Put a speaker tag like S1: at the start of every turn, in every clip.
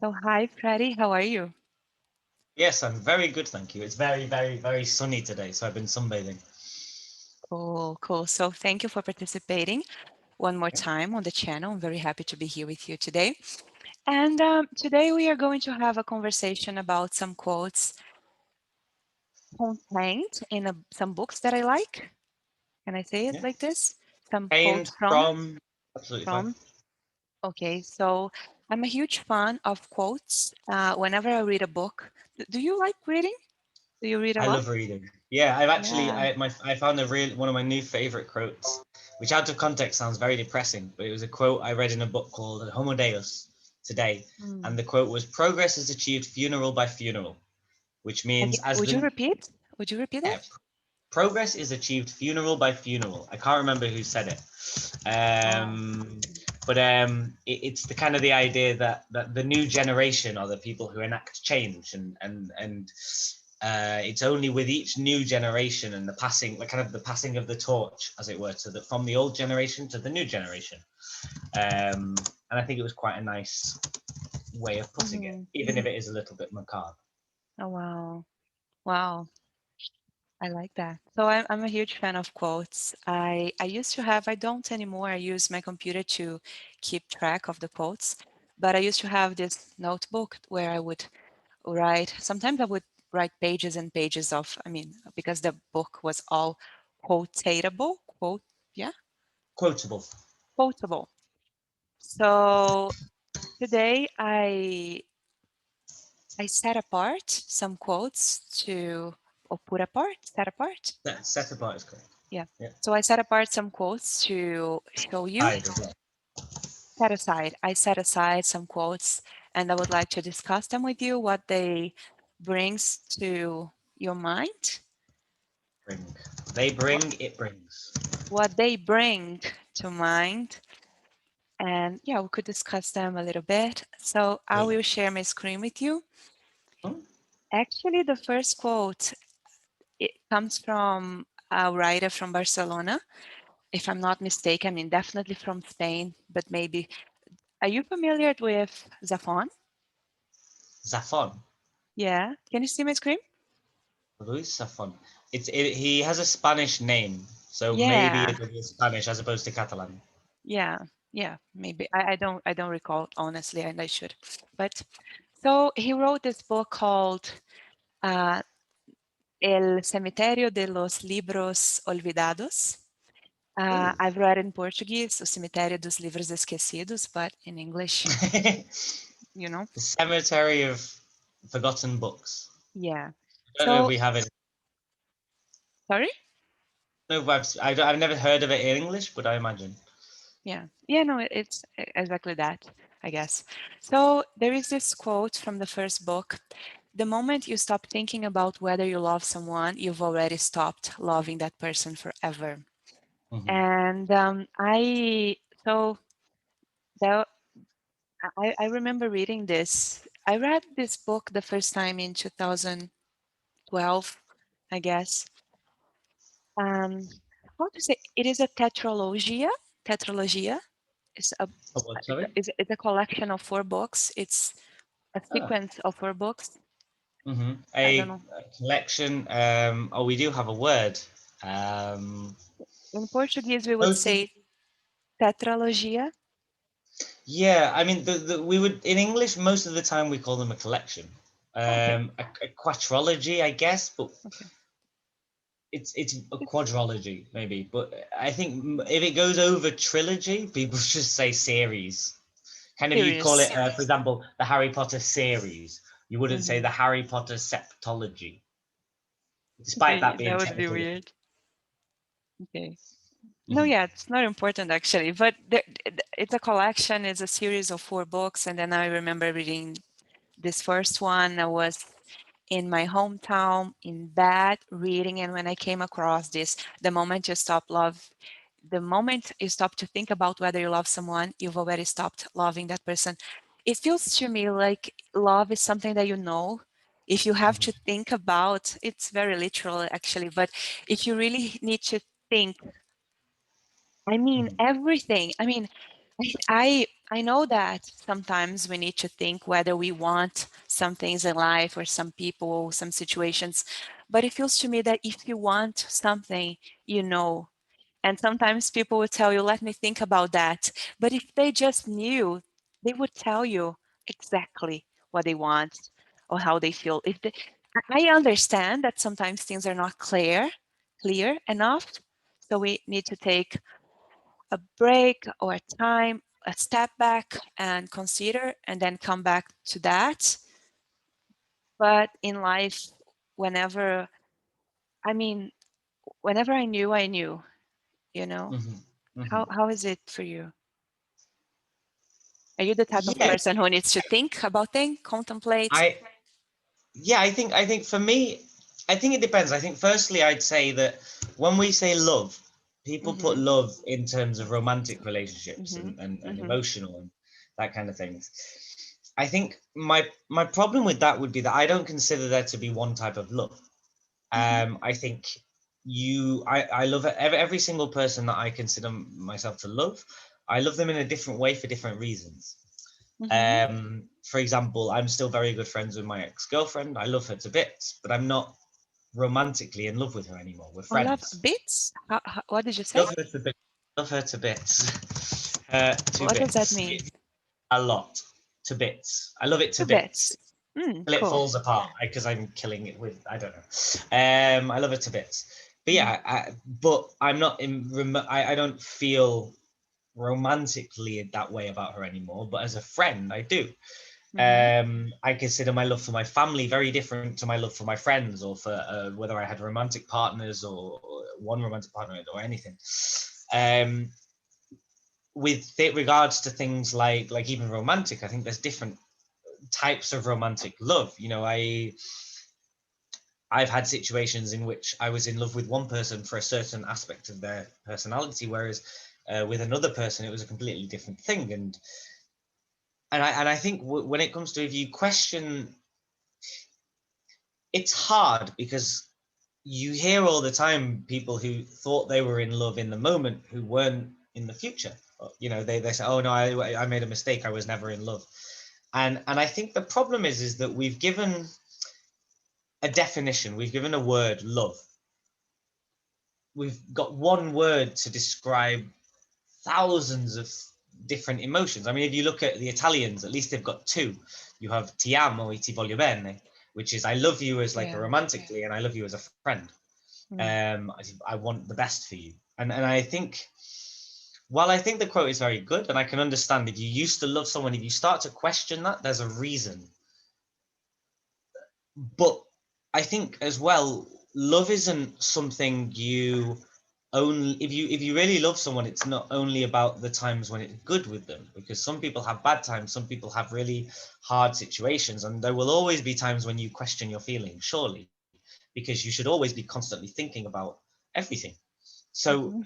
S1: So hi, Freddie, how are you?
S2: Yes, I'm very good, thank you. It's very, very, very sunny today, so I've been sunbathing.
S1: Cool, cool. So thank you for participating one more time on the channel. I'm very happy to be here with you today. And today we are going to have a conversation about some quotes contained in some books that I like. Can I say it
S2: Yeah.
S1: like this? Some quotes
S2: And
S1: from,
S2: from absolutely fine.
S1: from. Okay, so I'm a huge fan of quotes. Whenever I read a book, do you like reading? Do you read a
S2: I
S1: lot?
S2: love reading. Yeah, I've actually
S1: Yeah.
S2: I found one of my new favorite quotes, which out of context sounds very depressing, but it was a quote I read in a book called Homo Deus today,
S1: Hmm.
S2: and the quote was "Progress is achieved funeral by funeral," which means as
S1: Would you
S2: the
S1: repeat? Would you repeat
S2: yeah,
S1: that?
S2: progress is achieved funeral by funeral. I can't remember who said it.
S1: Oh.
S2: But it's the kind of the idea that the new generation are the people who enact change, and it's only with each new generation and the passing, the kind of the passing of the torch, as it were, from the old generation to the new generation. And I think it was quite a nice way of putting it,
S1: Hmm.
S2: even if it is a little bit macabre.
S1: Oh, wow. Wow. I like that. So I'm a huge fan of quotes. I used to have, I don't anymore. I use my computer to keep track of the quotes, but I used to have this notebook where I would write, sometimes I would write pages and pages of, I mean, because the book was all quotatable, yeah,
S2: Quotable.
S1: quotable. So today I set apart some quotes to, or put apart, set apart.
S2: Set apart is correct.
S1: Yeah.
S2: Yeah.
S1: So I set apart some quotes to show you.
S2: Hide as well.
S1: Set aside. I set aside some quotes and I would like to discuss them with you, what they brings to your mind,
S2: Bring. They bring,
S1: what,
S2: it brings.
S1: what they bring to mind. And yeah, we could discuss them a little bit. So I
S2: Absolutely.
S1: will share my screen with you.
S2: Hmm?
S1: Actually, the first quote, it comes from a writer from Barcelona, if I'm not mistaken. I mean, definitely from Spain, but maybe. Are you familiar with Zafón?
S2: Zafon.
S1: Yeah. Can you see my screen?
S2: Luis Zafon. He has a Spanish name, so maybe
S1: Yeah.
S2: it is Spanish as opposed to Catalan.
S1: Yeah. Yeah. Maybe. I don't recall honestly, and I should. But so he wrote this book called uh, El Cemiterio de los Libros Olvidados.
S2: Ooh.
S1: I've read in Portuguese, O Cemitério dos Livros Esquecidos, but in English,
S2: The
S1: you know.
S2: Cemetery of Forgotten Books.
S1: Yeah.
S2: I don't know if
S1: So,
S2: we have it.
S1: sorry?
S2: No, I've never heard of it in English, but I imagine.
S1: Yeah. Yeah, no, it's exactly that, I guess. So there is this quote from the first book. The moment you stop thinking about whether you love someone, you've already stopped loving that person forever.
S2: Mm-hmm.
S1: And so that, I remember reading this. I read this book the first time in 2012, I guess. Um, how to say, it is a tetralogia. Tetralogia is a
S2: Oh, what, sorry?
S1: it's a collection of 4 books. It's a
S2: Ah.
S1: sequence of 4 books.
S2: Mm-hmm.
S1: I don't
S2: A
S1: know.
S2: collection. Oh, we do have a word. Um,
S1: In Portuguese, we would
S2: most of
S1: say tetralogia.
S2: Yeah, I mean, we would in English most of the time we call them a collection,
S1: Okay,
S2: a quadrology, I guess, but
S1: okay.
S2: it's a
S1: It-
S2: quadrology maybe. But I think if it goes over trilogy, people just say series. Kind of, you'd call it,
S1: Serious.
S2: for example, the Harry Potter series. You wouldn't say
S1: Hmm.
S2: the Harry Potter septology, despite
S1: Okay,
S2: that
S1: that
S2: being
S1: would be
S2: technically.
S1: weird. Okay. No,
S2: Mhm.
S1: yeah, it's not important actually, but it's a collection. It's a series of 4 books, and then I remember reading this first one. I was in my hometown in bed reading, and when I came across this, the moment you stop to think about whether you love someone, you've already stopped loving that person. It feels to me like love is something that you know. If you have
S2: Mhm.
S1: to think about, it's very literal actually, but if you really need to think, I mean
S2: Mhm.
S1: everything. I mean, I I know that sometimes we need to think whether we want some things in life or some people, some situations, but it feels to me that if you want something, you know. And sometimes people will tell you, let me think about that. But if they just knew, they would tell you exactly what they want or how they feel. If they, I understand that sometimes things are not clear enough. So we need to take a break or a time, a step back and consider, and then come back to that. But in life, whenever, I mean, whenever I knew, you know. How is it for you? Are you the type of
S2: Yeah,
S1: person who needs to think about things, contemplate?
S2: I yeah, I think for me, I think it depends. I think firstly, I'd say that when we say love, people put
S1: Mm-hmm.
S2: love in terms of romantic relationships
S1: Mm-hmm.
S2: and
S1: Mm-hmm.
S2: emotional and that kind of things. I think my problem with that would be that I don't consider there to be one type of love.
S1: Mm-hmm.
S2: I think I love every single person that I consider myself to love. I love them in a different way for different reasons.
S1: Mm-hmm.
S2: For example, I'm still very good friends with my ex-girlfriend. I love her to bits, but I'm not romantically in love with her anymore. We're
S1: Oh, love
S2: friends.
S1: bits? What did you say?
S2: Love her to bits. Love her to bits. To
S1: What does that
S2: bits.
S1: mean?
S2: A lot. To bits. I love it to
S1: Two
S2: bits.
S1: bits. Mm,
S2: Till it
S1: cool.
S2: falls apart because I'm killing it with I don't know. I love it to bits. But
S1: Mm-hmm.
S2: yeah, but I'm not in. I don't feel romantically that way about her anymore. But as a friend, I do.
S1: Mm-hmm.
S2: I consider my love for my family very different to my love for my friends, or for whether I had romantic partners or one romantic partner or anything. Um, with regards to things like even romantic, I think there's different types of romantic love. You know, I've had situations in which I was in love with one person for a certain aspect of their personality, whereas with another person it was a completely different thing. And I think when it comes to, if you question, it's hard because you hear all the time people who thought they were in love in the moment who weren't in the future. You know, they say, oh no, I made a mistake, I was never in love. And I think the problem is that we've given a definition, we've given a word, love. We've got one word to describe thousands of different emotions. I mean, if you look at the Italians, at least they've got two. You have ti amo e ti voglio bene, which is I love you as like a
S1: Yeah.
S2: romantically, and I love you as a friend.
S1: Mm.
S2: I want the best for you. And I think, while I think the quote is very good, and I can understand if you used to love someone, if you start to question that, there's a reason. But I think as well, love isn't something you only, if you really love someone, it's not only about the times when it's good with them, because some people have bad times, some people have really hard situations, and there will always be times when you question your feelings, surely, because you should always be constantly thinking about everything. So
S1: Mm-hmm.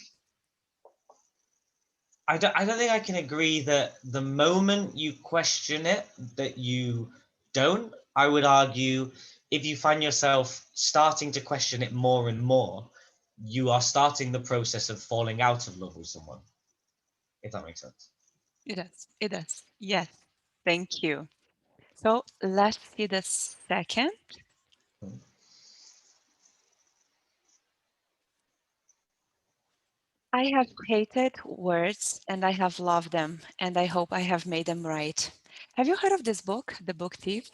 S2: I don't think I can agree that the moment you question it, that you don't. I would argue if you find yourself starting to question it more and more, you are starting the process of falling out of love with someone, if that makes sense.
S1: It does. It does. Yes. Thank you. So let's see the second. I have hated words and I have loved them, and I hope I have made them right. Have you heard of this book, The Book Thief?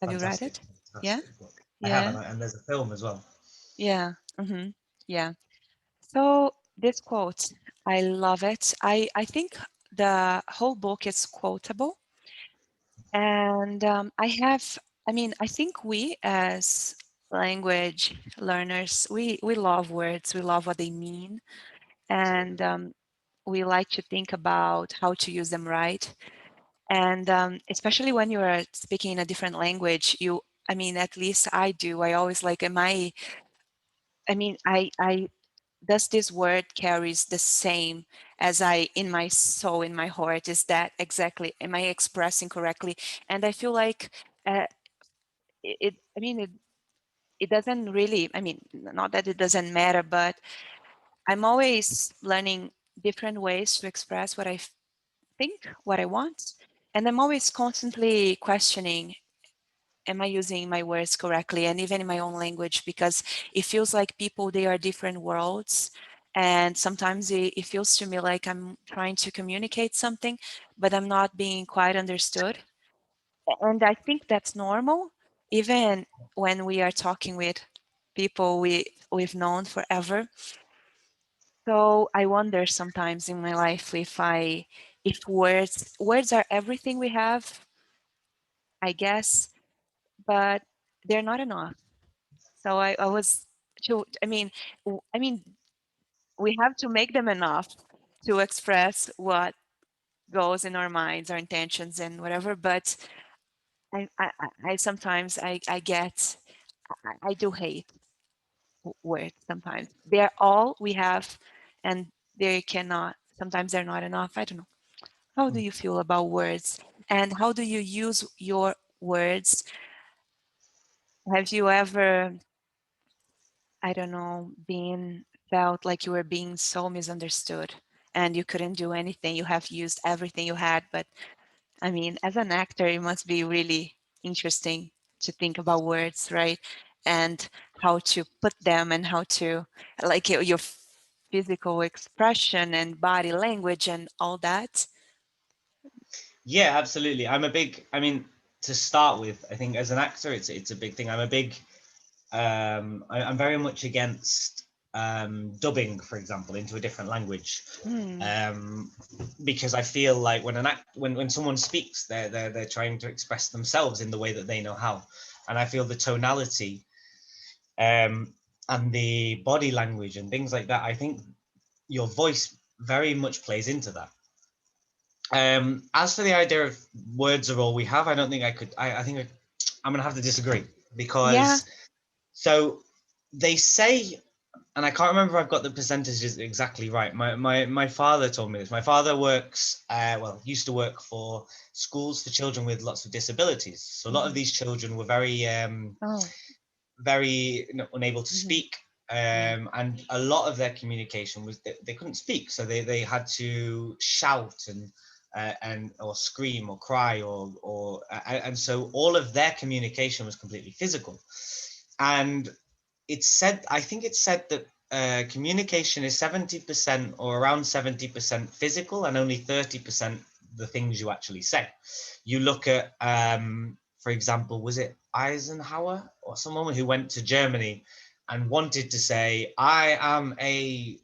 S1: Have you read
S2: Fantastic,
S1: it? Yeah?
S2: fantastic book. I have,
S1: Yeah?
S2: and there's a film as well.
S1: Yeah. Mm-hmm. Yeah. So this quote, I love it. I think the whole book is quotable. And I think we as language learners, we love words, we love what they mean. And we like to think about how to use them right. And especially when you are speaking in a different language, at least I do. I always like, I does this word carries the same as I in my soul, in my heart? Is that exactly? Am I expressing correctly? And I feel like uh, it. It doesn't really. Not that it doesn't matter, but I'm always learning different ways to express what I think what I want. And I'm always constantly questioning, am I using my words correctly? And even in my own language, because it feels like people, they are different worlds. And sometimes it feels to me like I'm trying to communicate something, but I'm not being quite understood. And I think that's normal, even when we are talking with people we've known forever. So I wonder sometimes in my life if words are everything we have, I guess, but they're not enough. So I was to I mean I mean we have to make them enough to express what goes in our minds, our intentions and whatever. But I sometimes I get I do hate words sometimes. They're all we have and they cannot sometimes they're not enough. I don't know. How do you feel about words? And how do you use your words? Have you ever, I don't know, been felt like you were being so misunderstood and you couldn't do anything? You have used everything you had, but I mean, as an actor, it must be really interesting to think about words, right? And how to put them and how to, like your physical expression and body language and all that.
S2: Yeah, absolutely. I mean, to start with, I think as an actor, it's a big thing. I'm very much against dubbing, for example, into a different language,
S1: Hmm.
S2: because I feel like when someone speaks, they're trying to express themselves in the way that they know how, and I feel the tonality, and the body language and things like that. I think your voice very much plays into that. As for the idea of words are all we have, I don't think I could. I think I'm gonna have to disagree,
S1: Yeah.
S2: because so they say, and I can't remember if I've got the percentages exactly right. My father told me this. My father works, used to work for schools for children with lots of disabilities. So a lot of
S1: Mhm.
S2: these children were very,
S1: Oh.
S2: very unable to
S1: Mhm.
S2: speak.
S1: Yeah.
S2: And a lot of their communication was they couldn't speak, so they had to shout and or scream or cry and so all of their communication was completely physical. And I think it's said that communication is 70% or around 70% physical and only 30% the things you actually say. You look at, for example, was it Eisenhower or someone who went to Germany and wanted to say, I am a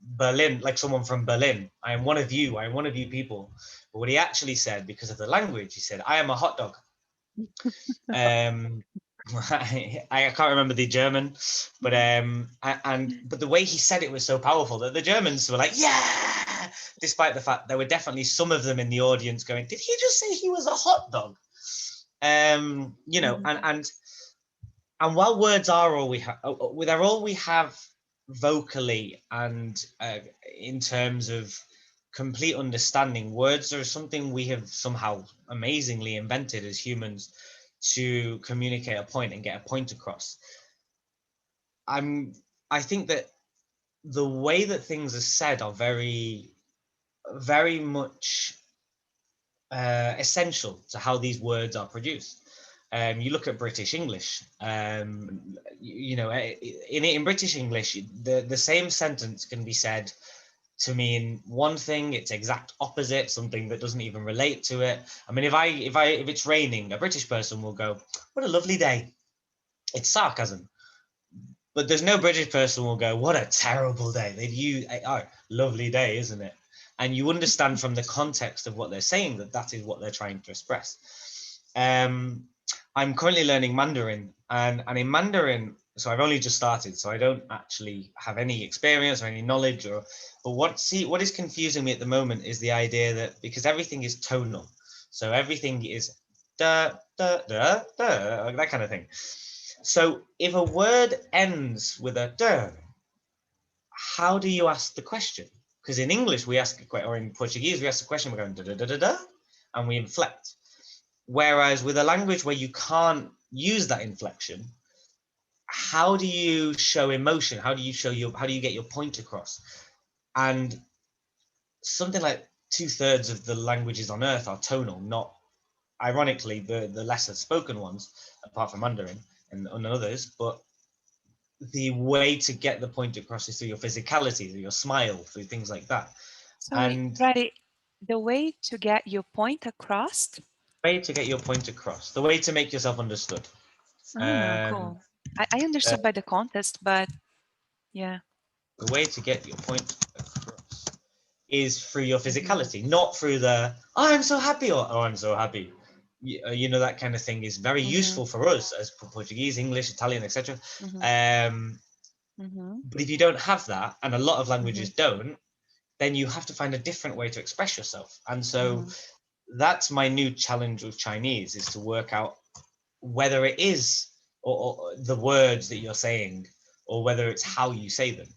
S2: Berlin, like someone from Berlin. I am one of you. I am one of you people. But what he actually said, because of the language, he said, I am a hot dog. Um, I can't remember the German, but but the way he said it was so powerful that the Germans were like, yeah, despite the fact there were definitely some of them in the audience going, did he just say he was a hot dog? You know,
S1: Mhm.
S2: and while words are all we have, they're all we have vocally and in terms of complete understanding, words are something we have somehow amazingly invented as humans to communicate a point and get a point across. I'm I think that the way that things are said are very much essential to how these words are produced. You look at British English. You know, in British English, the same sentence can be said to mean one thing, its exact opposite, something that doesn't even relate to it. I mean, if it's raining, a British person will go, "What a lovely day." It's sarcasm. But there's no British person will go, "What a terrible day." They'd use, "Oh, lovely day, isn't it?" And you understand from the context of what they're saying that that is what they're trying to express. I'm currently learning Mandarin, and in Mandarin, so I've only just started, so I don't actually have any experience or any knowledge. But what is confusing me at the moment is the idea that because everything is tonal, so everything is da da da da, that kind of thing. So if a word ends with a "der," how do you ask the question? Because in English we ask a question, or in Portuguese we ask a question, we're going da da da da da, and we inflect. Whereas with a language where you can't use that inflection, how do you show emotion? How do you get your point across? And something like 2/3 of the languages on earth are tonal, not ironically the lesser spoken ones, apart from Mandarin and others, but the way to get the point across is through your physicality, through your smile, through things like that.
S1: So,
S2: And
S1: Brady, the way to get your point across.
S2: the way to get your point across, the way to make yourself understood.
S1: Ah, cool. I understood by the contest, but yeah.
S2: The way to get your point across is through your physicality, not through the "oh, I'm so happy" or "oh, I'm so happy." You know, that kind of thing is very useful for us as Portuguese, English, Italian, etc. But if you don't have that, and a lot of languages don't, then you have to find a different way to express yourself. And so that's my new challenge with Chinese, is to work out whether it is or the words that you're saying, or whether it's how you say them.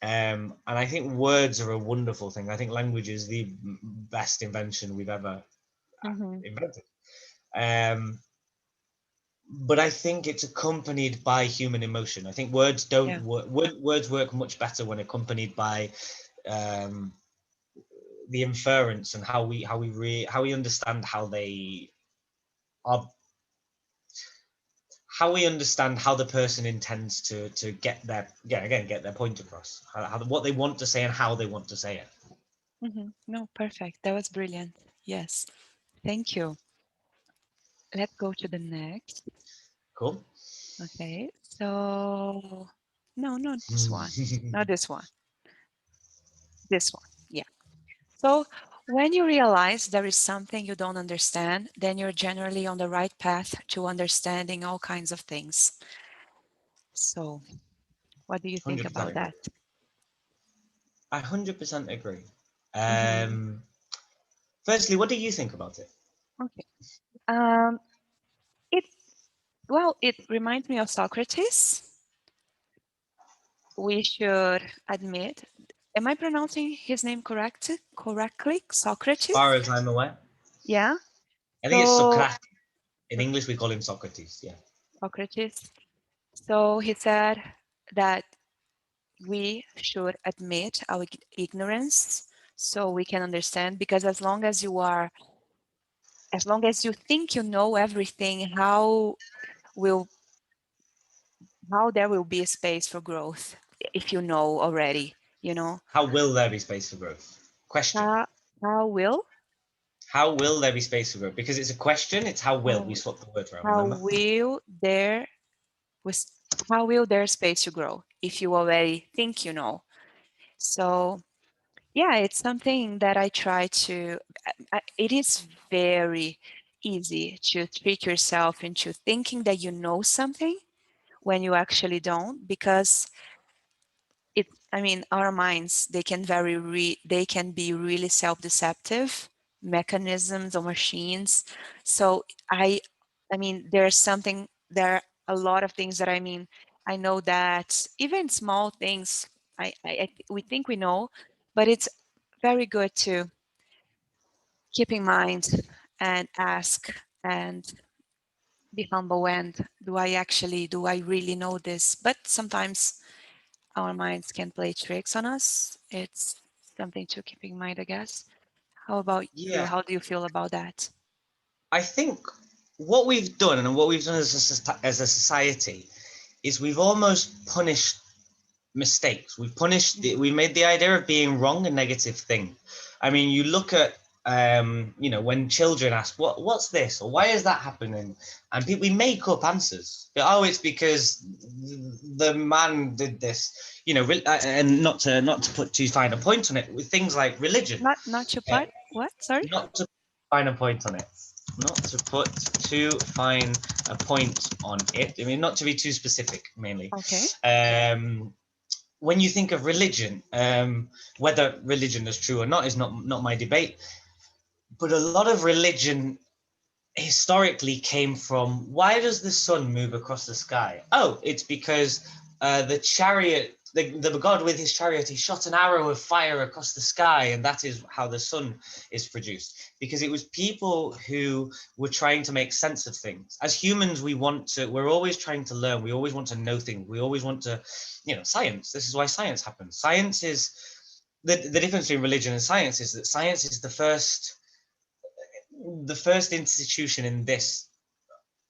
S2: And I think words are a wonderful thing. I think language is the best invention we've ever invented. But I think it's accompanied by human emotion. I think words don't work. Words work much better when accompanied by the inference and how we understand how they are, how we understand how the person intends to get their get their point across, what they want to say and how they want to say it.
S1: No, perfect. That was brilliant. Yes, thank you. Let's go to the next.
S2: Cool.
S1: Okay, so no, not this one. Not this one. This one. Yeah. So when you realize there is something you don't understand, then you're generally on the right path to understanding all kinds of things. So what do you think about
S2: agree.
S1: that?
S2: I 100% agree. Firstly, what do you think about it?
S1: Okay. It reminds me of Socrates. We should admit, am I pronouncing his name correctly? Socrates?
S2: As far as I'm aware.
S1: Yeah.
S2: I think it's Socrates. In English, we call him Socrates. Yeah.
S1: Socrates. So he said that we should admit our ignorance so we can understand, because as long as you think you know everything, how there will be a space for growth if you know already, you know?
S2: How will there be space for growth? Question.
S1: How will?
S2: How will there be space for growth? Because it's a question, it's how will. We swapped the word around, remember?
S1: How will there space to grow if you already think you know? So yeah, it's something that I try to, it is very easy to trick yourself into thinking that you know something when you actually don't, because our minds, they can be really self-deceptive mechanisms or machines. So there are a lot of things that I know that even small things we think we know, but it's very good to keep in mind and ask and be humble, and do I really know this? But sometimes our minds can play tricks on us. It's something to keep in mind, I guess. How about you?
S2: Yeah.
S1: How do you feel about that?
S2: I think what we've done and what we've done as a society is we've almost punished mistakes. We made the idea of being wrong a negative thing. I mean, you look at when children ask what's this or why is that happening, and we make up answers. Oh, it's because the man did this, and not to put too fine a point on it, with things like religion.
S1: Not to put what? Sorry.
S2: Not to fine a point on it. Not to put too fine a point on it. I mean, not to be too specific, mainly.
S1: Okay.
S2: When you think of religion, whether religion is true or not is not my debate, but a lot of religion historically came from, why does the sun move across the sky? Oh, it's because the chariot, the god with his chariot, he shot an arrow of fire across the sky, and that is how the sun is produced. Because it was people who were trying to make sense of things. As humans, we're always trying to learn. We always want to know things. We always want to, science. This is why science happens. Science is the difference between religion and science is that science is the first institution in this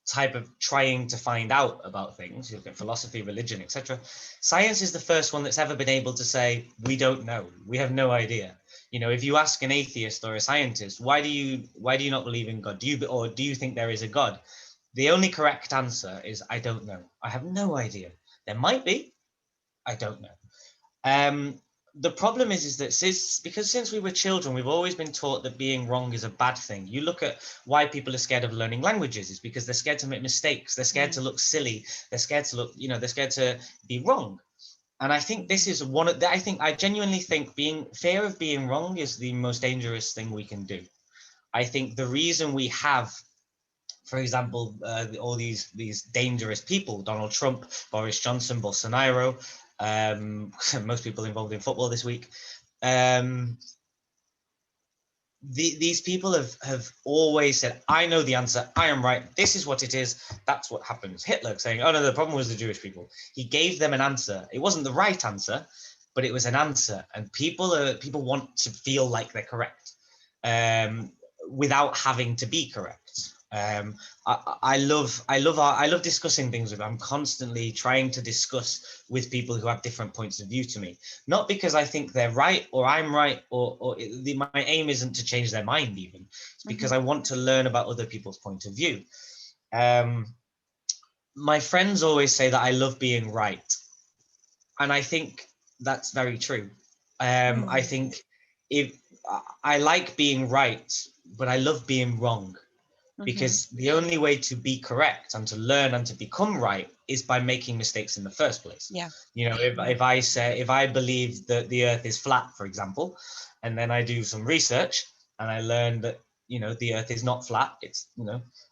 S2: type of trying to find out about things. You look at philosophy, religion, etc. Science is the first one that's ever been able to say, we don't know, we have no idea. You know, if you ask an atheist or a scientist, why do you not believe in God? Do you think there is a God? The only correct answer is, I don't know, I have no idea. There might be, I don't know. The problem is that since we were children, we've always been taught that being wrong is a bad thing. You look at why people are scared of learning languages. It's because they're scared to make mistakes. They're scared to look silly. They're scared to look, they're scared to be wrong. And I think this is one of the, I genuinely think fear of being wrong is the most dangerous thing we can do. I think the reason we have, for example, all these dangerous people, Donald Trump, Boris Johnson, Bolsonaro, most people involved in football this week. These people have always said, I know the answer, I am right, this is what it is, that's what happens. Hitler saying, oh no, the problem was the Jewish people. He gave them an answer. It wasn't the right answer, but it was an answer. And people want to feel like they're correct, without having to be correct. I love discussing things with. I'm constantly trying to discuss with people who have different points of view to me, not because I think they're right or I'm right, my aim isn't to change their mind even. It's because I want to learn about other people's point of view. My friends always say that I love being right, and I think that's very true. I think if I like being right, but I love being wrong, because the only way to be correct and to learn and to become right is by making mistakes in the first place.
S1: Yeah.
S2: If I believe that the earth is flat, for example, and then I do some research and I learn that the earth is not flat, it's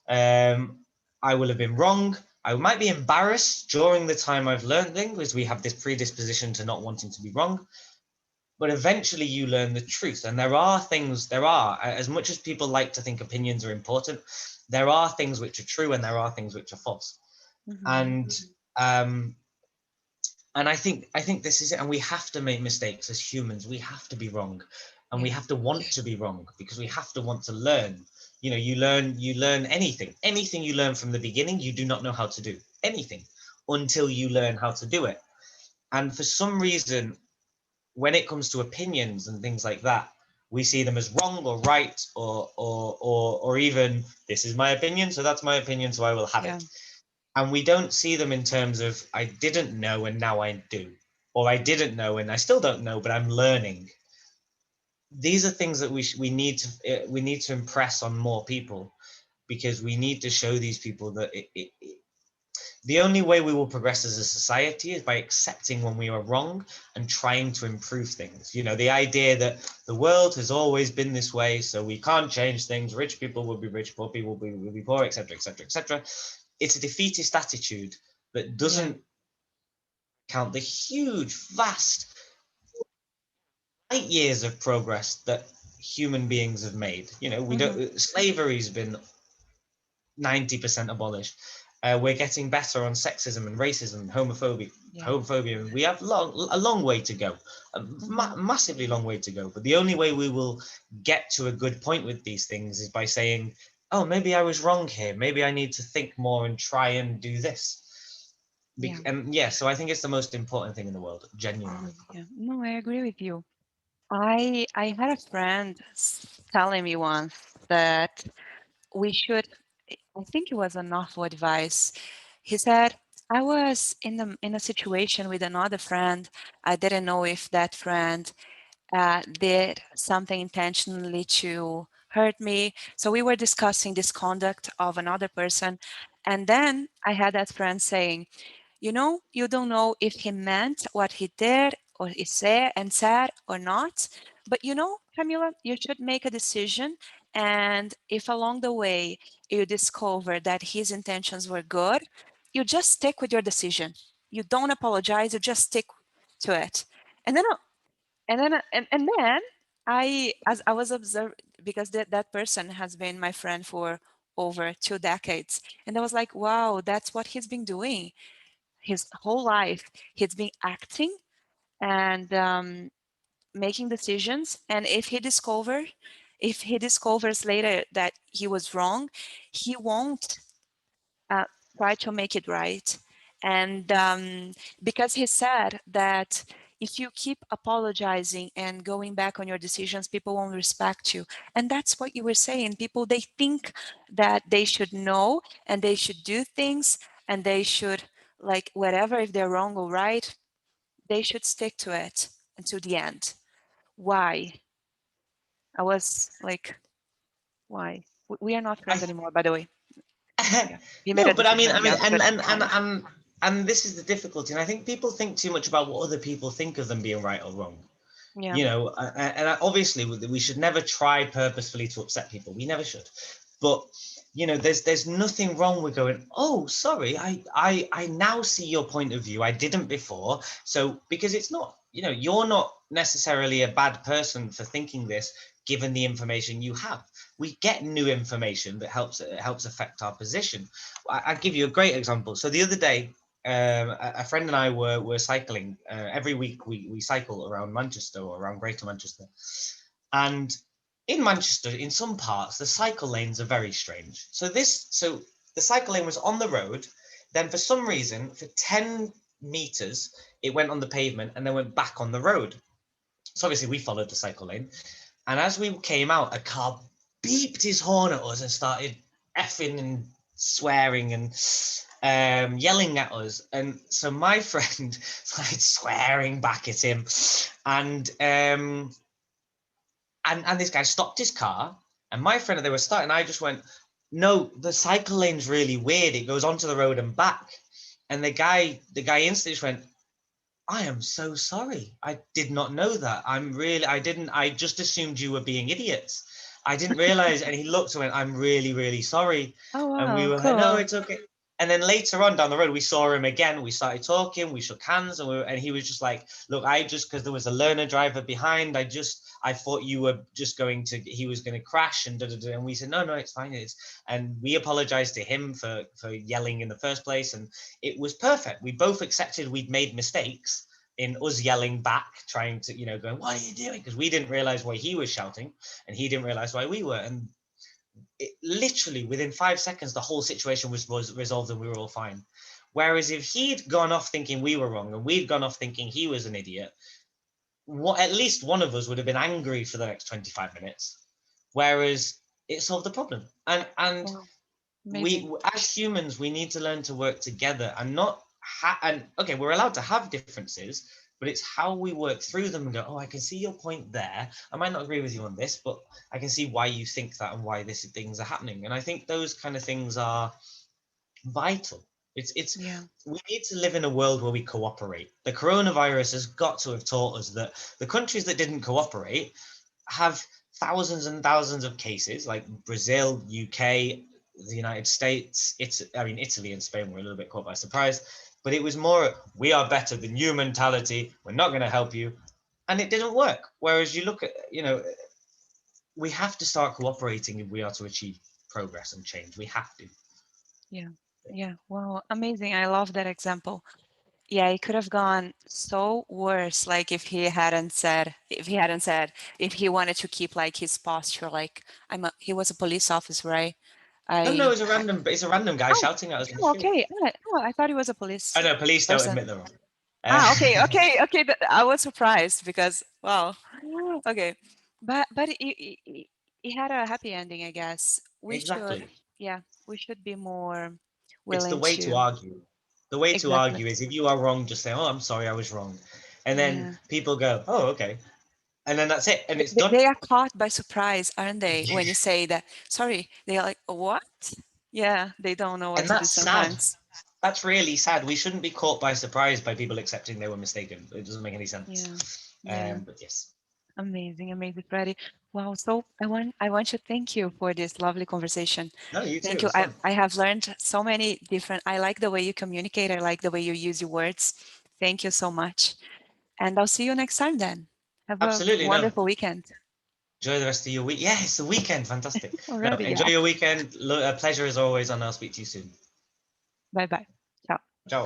S2: I will have been wrong. I might be embarrassed during the time I've learned things, because we have this predisposition to not wanting to be wrong. But eventually you learn the truth. And there are, as much as people like to think opinions are important, there are things which are true and there are things which are false. And I think this is it. And we have to make mistakes as humans. We have to be wrong, and we have to want to be wrong, because we have to want to learn. You learn anything you learn from the beginning, you do not know how to do anything until you learn how to do it. And for some reason, when it comes to opinions and things like that, we see them as wrong or right, or even, this is my opinion, so that's my opinion, so I will have it. And we don't see them in terms of, I didn't know and now I do, or I didn't know and I still don't know, but I'm learning. These are things that we need to impress on more people, because we need to show these people that the only way we will progress as a society is by accepting when we are wrong and trying to improve things. The idea that the world has always been this way, so we can't change things. Rich people will be rich, poor people will be poor, etc., etc., etc. It's a defeatist attitude that doesn't count the huge, vast, light years of progress that human beings have made. We don't. Slavery's been 90% abolished. We're getting better on sexism and racism and homophobia. We have a long way to go, massively long way to go. But the only way we will get to a good point with these things is by saying, oh, maybe I was wrong here. Maybe I need to think more and try and do this. So I think it's the most important thing in the world, genuinely.
S1: No, I agree with you. I had a friend telling me once that we should, I think it was an awful advice. He said, I was in a situation with another friend. I didn't know if that friend did something intentionally to hurt me. So we were discussing this conduct of another person. And then I had that friend saying, you don't know if he meant what he did or he said or not. But Camila, you should make a decision. And if along the way you discover that his intentions were good, you just stick with your decision. You don't apologize, you just stick to it. And then and then as I was observing, because that person has been my friend for over 2 decades, and I was like, wow, that's what he's been doing his whole life. He's been acting, and making decisions, and if he discovers later that he was wrong, he won't try to make it right. And because he said that if you keep apologizing and going back on your decisions, people won't respect you. And that's what you were saying. People, they think that they should know and they should do things and they should, like, whatever, if they're wrong or right, they should stick to it until the end. Why? I was like, why? We are not friends anymore, by the way. Yeah. He made
S2: No,
S1: a
S2: but I mean,
S1: decision, yes, but fine.
S2: and this is the difficulty. And I think people think too much about what other people think of them being right or wrong.
S1: Yeah.
S2: You know, and obviously we should never try purposefully to upset people. We never should. But you know, there's nothing wrong with going, oh, sorry, I now see your point of view. I didn't before. So because it's not, you know, you're not necessarily a bad person for thinking this, given the information you have. We get new information that helps affect our position. I'll give you a great example. So the other day, a friend and I were cycling. Every week we cycle around Manchester or around Greater Manchester, and in Manchester, in some parts, the cycle lanes are very strange. So the cycle lane was on the road, then for some reason, for 10 meters, it went on the pavement and then went back on the road. So obviously we followed the cycle lane, and as we came out, a car beeped his horn at us and started effing and swearing and yelling at us. And so my friend started swearing back at him, and this guy stopped his car, and my friend, they were starting. I just went, no, the cycle lane's really weird. It goes onto the road and back. And the guy instantly just went, I am so sorry. I did not know that. I just assumed you were being idiots. I didn't realize. And he looked and went, I'm really, really sorry.
S1: Oh,
S2: And we
S1: wow,
S2: were like, no,
S1: cool.
S2: it's okay. And then later on down the road, we saw him again. We started talking, we shook hands, and he was just like, look, because there was a learner driver behind, I thought you were just he was going to crash and And we said, no, it's fine. And we apologized to him for yelling in the first place. And it was perfect. We both accepted we'd made mistakes in us yelling back, trying to, going, what are you doing? Because we didn't realize why he was shouting and he didn't realize why we were. And literally within 5 seconds, the whole situation was resolved and we were all fine. Whereas if he'd gone off thinking we were wrong and we'd gone off thinking he was an idiot, at least one of us would have been angry for the next 25 minutes. Whereas it solved the problem. And
S1: Wow,
S2: we, as humans, we need to learn to work together and not okay, we're allowed to have differences, but it's how we work through them and go, oh, I can see your point there. I might not agree with you on this, but I can see why you think that and why things are happening. And I think those kind of things are vital.
S1: Yeah.
S2: We need to live in a world where we cooperate. The coronavirus has got to have taught us that the countries that didn't cooperate have thousands and thousands of cases, like Brazil, UK, the United States. Italy and Spain were a little bit caught by surprise, but it was more, we are better than you mentality. We're not going to help you. And it didn't work. Whereas you look at, we have to start cooperating if we are to achieve progress and change. We have to.
S1: Yeah. Wow, amazing. I love that example. Yeah, it could have gone so worse, like if he wanted to keep like his posture, like he was a police officer, right?
S2: No, it's a random guy
S1: Oh,
S2: shouting at us in the
S1: oh,
S2: street.
S1: okay. I thought he was a police
S2: I know police don't
S1: person.
S2: admit they're wrong.
S1: Okay. I was surprised because, wow. Okay, but it had a happy ending, I guess.
S2: Exactly.
S1: We should be more
S2: It's the
S1: willing
S2: way to
S1: to.
S2: argue. The way to
S1: Exactly.
S2: argue is if you are wrong, just say, oh, I'm sorry, I was wrong. And then
S1: Yeah.
S2: people go, oh, okay. And then that's it. And it's done.
S1: They are caught by surprise, aren't they? When you say that, sorry, they are like, what? Yeah, they don't know what
S2: And
S1: to do
S2: that's sad.
S1: sometimes.
S2: That's really sad. We shouldn't be caught by surprise by people accepting they were mistaken. It doesn't make any sense.
S1: Yeah. Yeah.
S2: But yes.
S1: Amazing, Freddie. Wow. So I want to thank you for this lovely conversation.
S2: No, you too.
S1: Thank
S2: It
S1: you.
S2: was fun.
S1: I have learned so many different. I like the way you communicate. I like the way you use your words. Thank you so much. And I'll see you next time then. Have a
S2: Absolutely. No.
S1: wonderful weekend.
S2: Enjoy the rest of your week. Yeah, it's the weekend. Fantastic. No,
S1: Already,
S2: enjoy
S1: yeah.
S2: your weekend. A pleasure as always, and I'll speak to you soon.
S1: Bye bye. Ciao.
S2: Ciao.